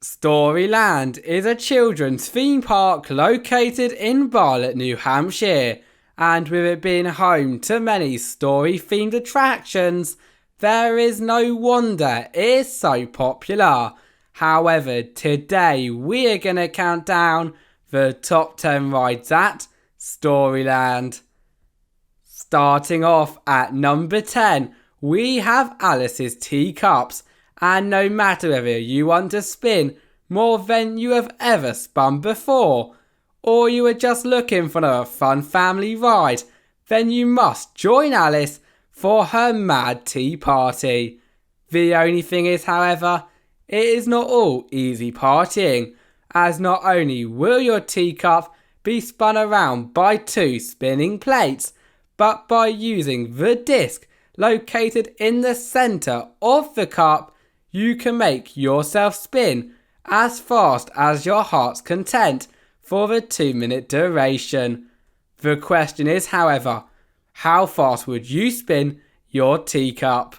Storyland is a children's theme park located in Bartlett, New Hampshire, and with it being home to many story-themed attractions, there is no wonder it is so popular. However, today we are going to count down the top 10 rides at Storyland. Starting off at number 10, we have Alice's Teacups, and no matter whether you want to spin more than you have ever spun before, or you are just looking for a fun family ride, then you must join Alice for her mad tea party. The only thing is, however, it is not all easy partying, as not only will your teacup be spun around by 2 spinning plates, but by using the disc located in the centre of the cup, you can make yourself spin as fast as your heart's content for the 2-minute duration. The question is, however, how fast would you spin your teacup?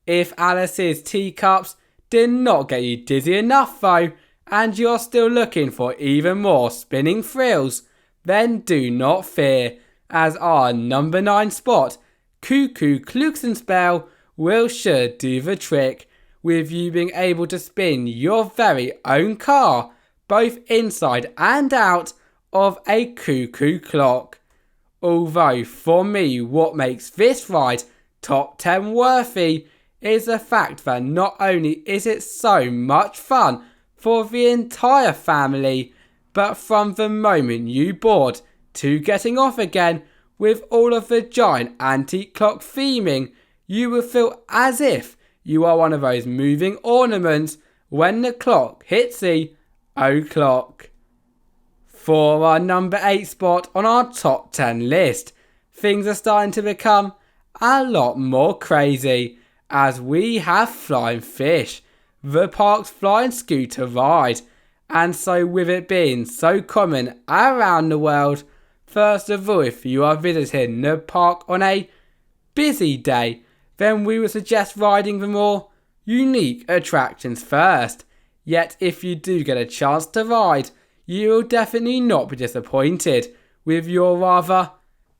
If Alice's Teacups did not get you dizzy enough though, and you're still looking for even more spinning thrills, then do not fear, as our number 9 spot, Cuckoo Glockenspiel, will sure do the trick, with you being able to spin your very own car, both inside and out of a cuckoo clock. Although for me what makes this ride top 10 worthy is the fact that not only is it so much fun for the entire family, but from the moment you board to getting off again, with all of the giant antique clock theming, you will feel as if you are one of those moving ornaments when the clock hits the o'clock. For our number 8 spot on our top 10 list, things are starting to become a lot more crazy, as we have Flying Fish, the park's flying scooter ride, and so with it being so common around the world, first of all, if you are visiting the park on a busy day, then we would suggest riding the more unique attractions first. Yet if you do get a chance to ride, you will definitely not be disappointed with your rather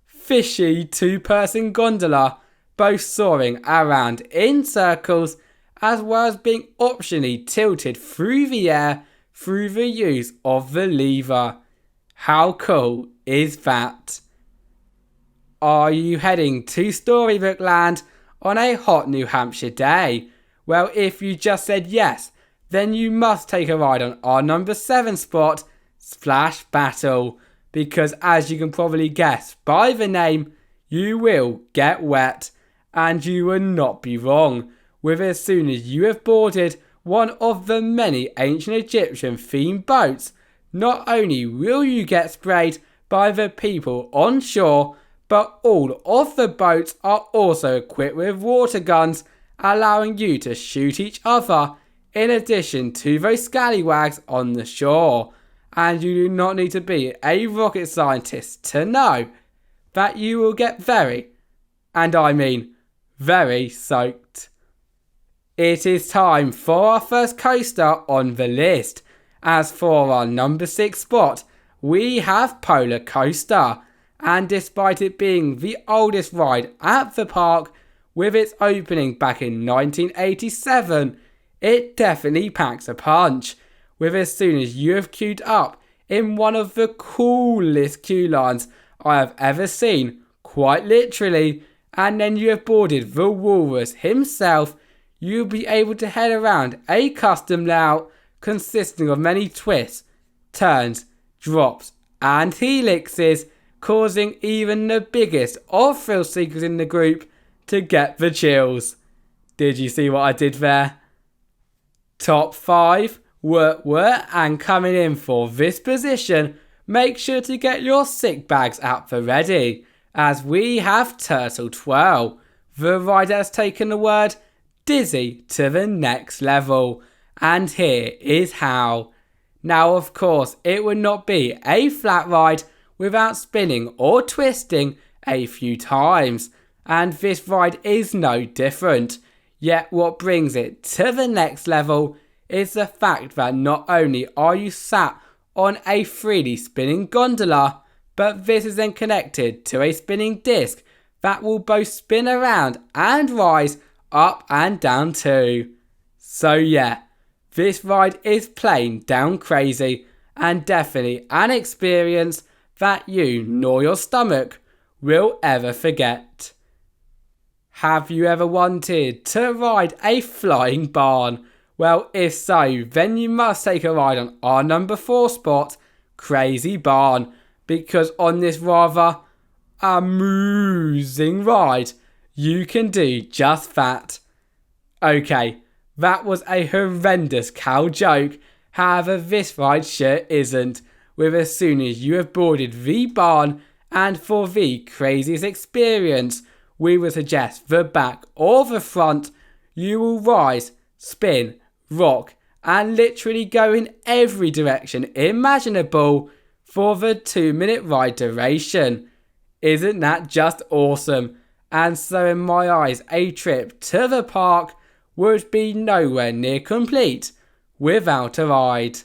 fishy 2-person gondola, both soaring around in circles as well as being optionally tilted through the air through the use of the lever. How cool is that? Are you heading to Storybook Land on a hot New Hampshire day? Well, if you just said yes, then you must take a ride on our number 7 spot, Splash Battle, because as you can probably guess by the name, you will get wet, and you will not be wrong, with as soon as you have boarded one of the many ancient Egyptian themed boats, not only will you get sprayed by the people on shore, but all of the boats are also equipped with water guns, allowing you to shoot each other, in addition to those scallywags on the shore. And you do not need to be a rocket scientist to know that you will get very, and I mean very, soaked. It is time for our first coaster on the list. As for our number 6 spot, we have Polar Coaster, and despite it being the oldest ride at the park, with its opening back in 1987, it definitely packs a punch, with as soon as you have queued up in one of the coolest queue lines I have ever seen, quite literally, and then you have boarded the walrus himself, you'll be able to head around a custom layout consisting of many twists, turns, drops and helixes, causing even the biggest of thrill seekers in the group to get the chills. Did you see what I did there? Top 5 were and coming in for this position, make sure to get your sick bags at the ready, as we have Turtle Twirl, the ride that has taken the word dizzy to the next level, and here is how. Now of course it would not be a flat ride without spinning or twisting a few times, and this ride is no different, yet what brings it to the next level is the fact that not only are you sat on a 3D spinning gondola, but this is then connected to a spinning disc that will both spin around and rise up and down too. So yeah, this ride is plain down crazy and definitely an experience that you nor your stomach will ever forget. Have you ever wanted to ride a flying barn? Well, if so, then you must take a ride on our number 4 spot, Crazy Barn, because on this rather amusing ride, you can do just that. Okay, that was a horrendous cow joke, however this ride sure isn't, with as soon as you have boarded the barn, and for the craziest experience, we would suggest the back or the front, you will rise, spin, rock, and literally go in every direction imaginable for the 2-minute ride duration. Isn't that just awesome? And so in my eyes, a trip to the park would be nowhere near complete without a ride.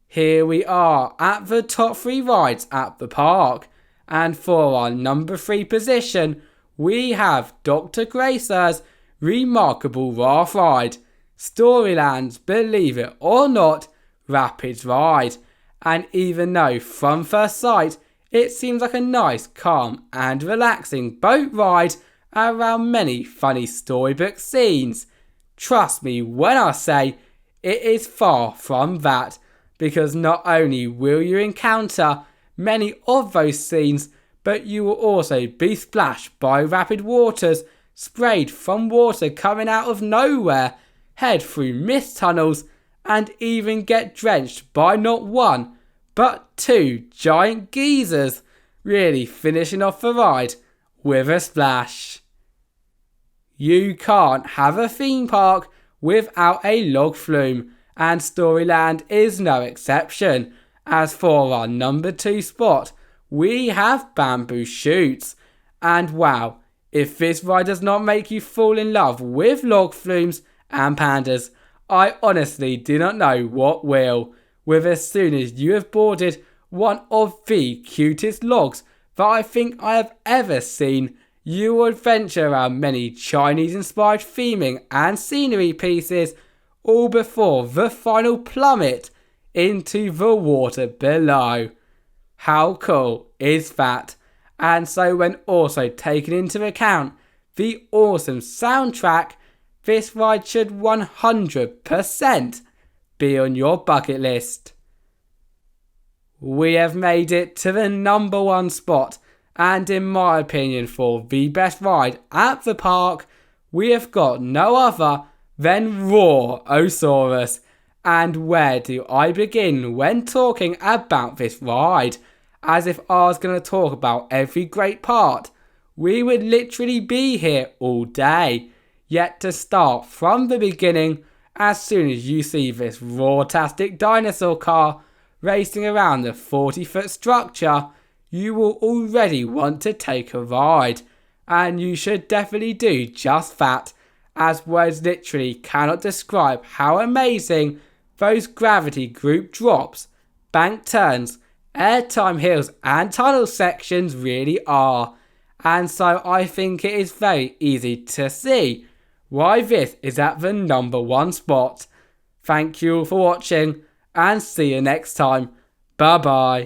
Here we are at the top 3 rides at the park, and for our number 3 position, we have Dr. Geyser's remarkable Raft ride, Storyland's Believe It or Not Rapids ride, and even though from first sight it seems like a nice, calm and relaxing boat ride around many funny storybook scenes, trust me when I say it is far from that, because not only will you encounter many of those scenes, but you will also be splashed by rapid waters, sprayed from water coming out of nowhere, head through mist tunnels, and even get drenched by not 1, but 2 giant geysers, really finishing off the ride with a splash. You can't have a theme park without a log flume, and Storyland is no exception. As for our number 2 spot, we have Bamboo Chutes, and wow, if this ride does not make you fall in love with log flumes and pandas, I honestly do not know what will, with as soon as you have boarded one of the cutest logs that I think I have ever seen, you will adventure around many Chinese inspired theming and scenery pieces, all before the final plummet into the water below. How cool is that? And so when also taking into account the awesome soundtrack, this ride should 100% be on your bucket list. We have made it to the number 1 spot, and in my opinion for the best ride at the park, we have got no other than Roar-O-Saurus. And where do I begin when talking about this ride? As if I was going to talk about every great part, we would literally be here all day. Yet to start from the beginning, as soon as you see this raw-tastic dinosaur car racing around the 40-foot structure, you will already want to take a ride. And you should definitely do just that, as words literally cannot describe how amazing those gravity group drops, bank turns, airtime hills and tunnel sections really are. And so I think it is very easy to see why this is at the number 1 spot. Thank you all for watching, and see you next time. Bye bye.